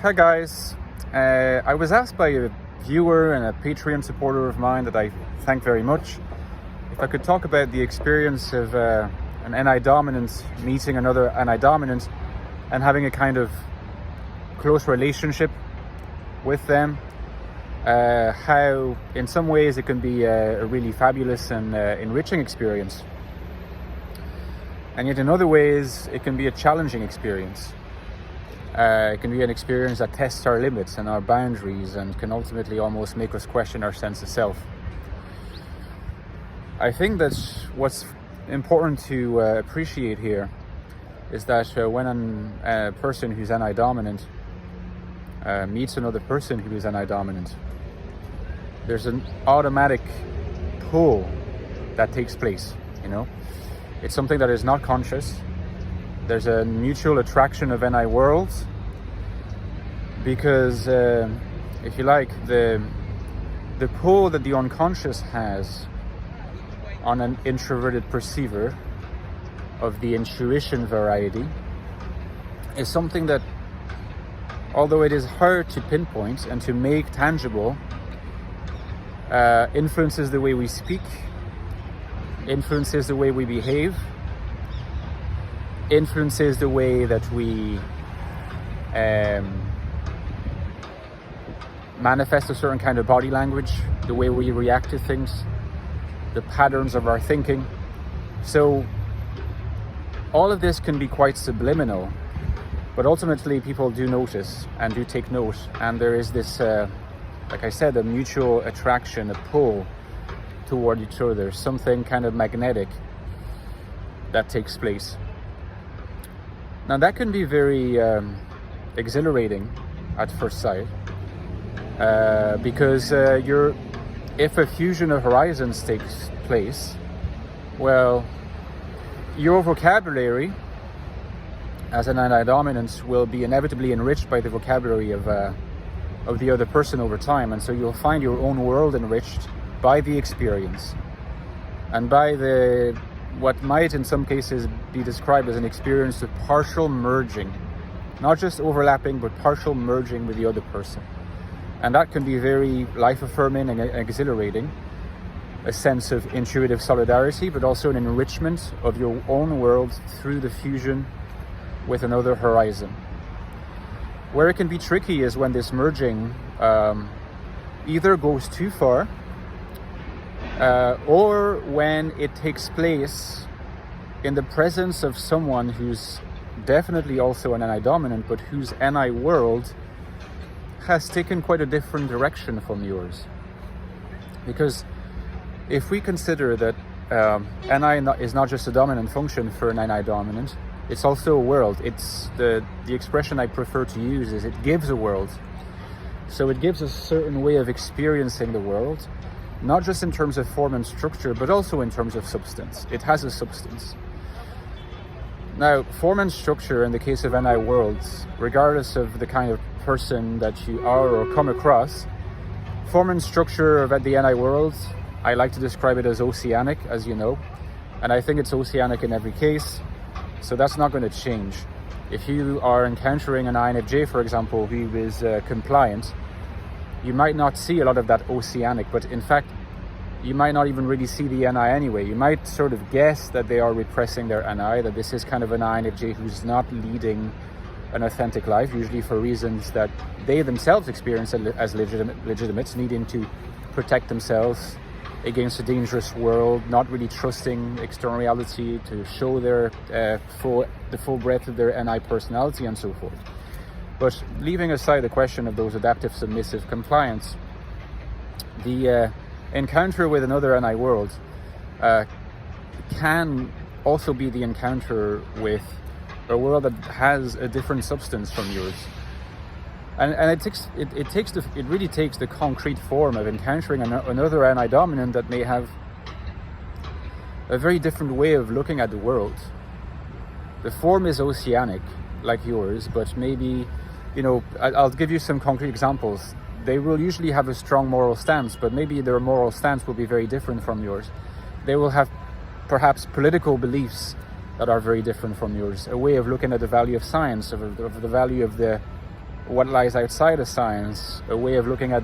Hi guys, I was asked by a viewer and a Patreon supporter of mine that I thank very much if I could talk about the experience of an NI dominant meeting another NI dominant and having a kind of close relationship with them. How in some ways it can be a really fabulous and enriching experience, and yet in other ways it can be a challenging experience. It can be an experience that tests our limits and our boundaries and can ultimately almost make us question our sense of self. I think that what's important to appreciate here is that when a person who's NI dominant meets another person who is NI dominant, there's an automatic pull that takes place, It's something that is not conscious. There's a mutual attraction of NI worlds because, if you like, the pull that the unconscious has on an introverted perceiver of the intuition variety is something that, although it is hard to pinpoint and to make tangible, influences the way we speak, influences the way we behave, influences the way that we manifest a certain kind of body language, the way we react to things, the patterns of our thinking. So all of this can be quite subliminal, but ultimately people do notice and do take note, and there is this, like I said, a mutual attraction, a pull toward each other, something kind of magnetic that takes place. Now that can be very exhilarating at first sight, because if a fusion of horizons takes place, well, your vocabulary as an NI dominant will be inevitably enriched by the vocabulary of the other person over time, and so you'll find your own world enriched by the experience and by what might in some cases be described as an experience of partial merging, not just overlapping, but partial merging with the other person. And that can be very life-affirming and exhilarating, a sense of intuitive solidarity, but also an enrichment of your own world through the fusion with another horizon. Where it can be tricky is when this merging either goes too far, or when it takes place in the presence of someone who's definitely also an NI dominant, but whose NI world has taken quite a different direction from yours. Because if we consider that NI is not just a dominant function for an NI dominant, it's also a world. It's the expression I prefer to use is it gives a world. So it gives a certain way of experiencing the world, not just in terms of form and structure, but also in terms of substance. It has a substance. Now, form and structure in the case of NI worlds, regardless of the kind of person that you are or come across, form and structure of the NI worlds, I like to describe it as oceanic, as you know, and I think it's oceanic in every case, so that's not going to change. If you are encountering an INFJ, for example, who is compliant, you might not see a lot of that oceanic, but in fact, you might not even really see the NI anyway. You might sort of guess that they are repressing their NI, that this is kind of an INFJ who's not leading an authentic life, usually for reasons that they themselves experience as legitimate, needing to protect themselves against a dangerous world, not really trusting external reality to show the full breadth of their NI personality and so forth. But leaving aside the question of those adaptive, submissive compliance, the encounter with another NI world can also be the encounter with a world that has a different substance from yours, and it really takes the concrete form of encountering another NI dominant that may have a very different way of looking at the world. The form is oceanic, like yours, but maybe, I'll give you some concrete examples. They will usually have a strong moral stance, but maybe their moral stance will be very different from yours. They will have perhaps political beliefs that are very different from yours, a way of looking at the value of science, of the value of the what lies outside of science, a way of looking at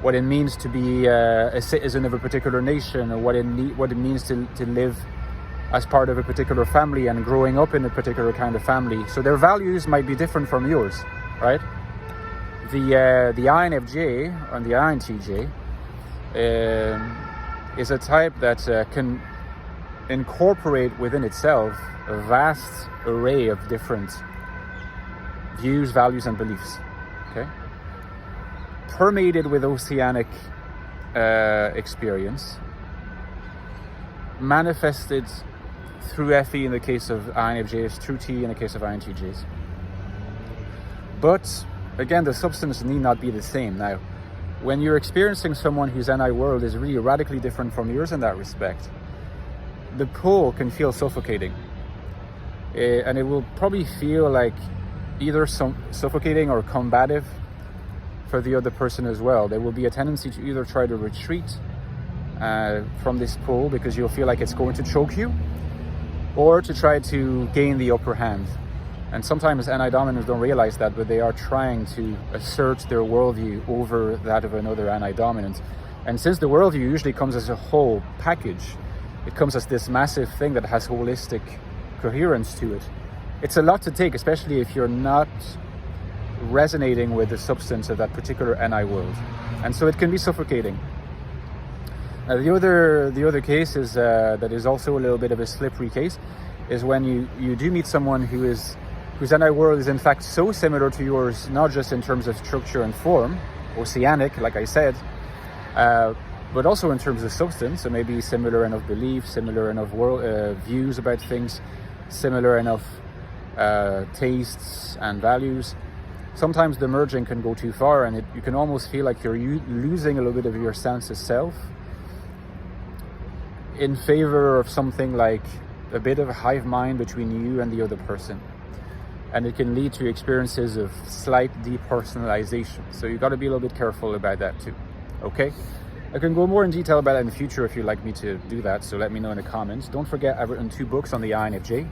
what it means to be a citizen of a particular nation, or what it means to live as part of a particular family and growing up in a particular kind of family. So their values might be different from yours, right? The INFJ and the INTJ is a type that can incorporate within itself a vast array of different views, values, and beliefs. Okay, permeated with oceanic experience, manifested through FE in the case of INFJs, through T in the case of INTJs. But again, the substance need not be the same. Now, when you're experiencing someone whose NI world is really radically different from yours in that respect, the pull can feel suffocating. And it will probably feel like either suffocating or combative for the other person as well. There will be a tendency to either try to retreat from this pull because you'll feel like it's going to choke you, or to try to gain the upper hand. And sometimes NI dominants don't realize that, but they are trying to assert their worldview over that of another NI dominant. And since the worldview usually comes as a whole package, it comes as this massive thing that has holistic coherence to it. It's a lot to take, especially if you're not resonating with the substance of that particular NI world. And so it can be suffocating. The other case is that is also a little bit of a slippery case, is when you do meet someone whose NI world is in fact so similar to yours, not just in terms of structure and form, oceanic, like I said, but also in terms of substance. So maybe similar enough beliefs, similar enough views about things, similar enough tastes and values. Sometimes the merging can go too far, and you can almost feel like you're losing a little bit of your sense of self in favor of something like a bit of a hive mind between you and the other person. And it can lead to experiences of slight depersonalization. So you got to be a little bit careful about that too. Okay? I can go more in detail about it in the future if you'd like me to do that, so let me know in the comments. Don't forget, I've written 2 books on the INFJ.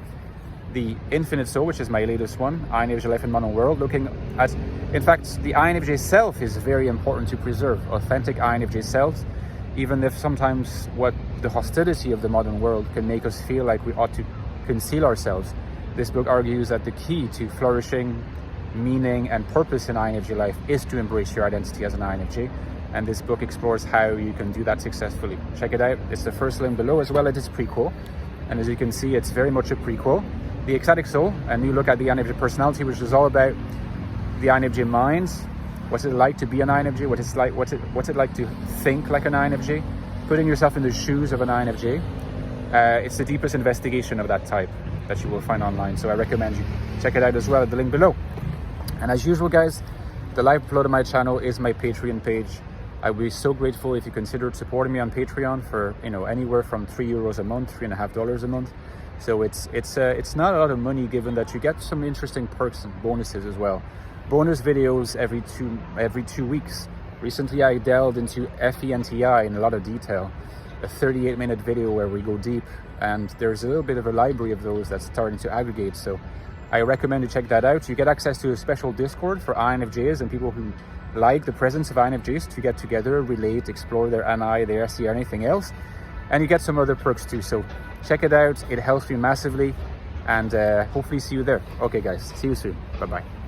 The Infinite Soul, which is my latest one, INFJ Life in Modern World, looking at, in fact, the INFJ self is very important to preserve, authentic INFJ selves, even if sometimes what the hostility of the modern world can make us feel like we ought to conceal ourselves. This book argues that the key to flourishing, meaning, and purpose in INFJ life is to embrace your identity as an INFJ. And this book explores how you can do that successfully. Check it out. It's the first link below, as well as its prequel. And as you can see, it's very much a prequel. The Ecstatic Soul, a new look at the INFJ personality, which is all about the INFJ mind. What's it like to be an INFJ? What's it like to think like an INFJ? Putting yourself in the shoes of an INFJ. It's the deepest investigation of that type that you will find online. So I recommend you check it out as well at the link below. And as usual, guys, the live upload on my channel is my Patreon page. I would be so grateful if you considered supporting me on Patreon for, anywhere from €3 a month, $3.50 a month. So it's not a lot of money, given that you get some interesting perks and bonuses as well. Bonus videos every 2 weeks. Recently, I delved into FENTI in a lot of detail. A 38-minute video where we go deep, and there's a little bit of a library of those that's starting to aggregate. So I recommend you check that out. You get access to a special Discord for INFJs and people who like the presence of INFJs to get together, relate, explore their NI, their SE, or anything else. And you get some other perks too. So check it out. It helps me massively, and hopefully see you there. Okay, guys, see you soon. Bye-bye.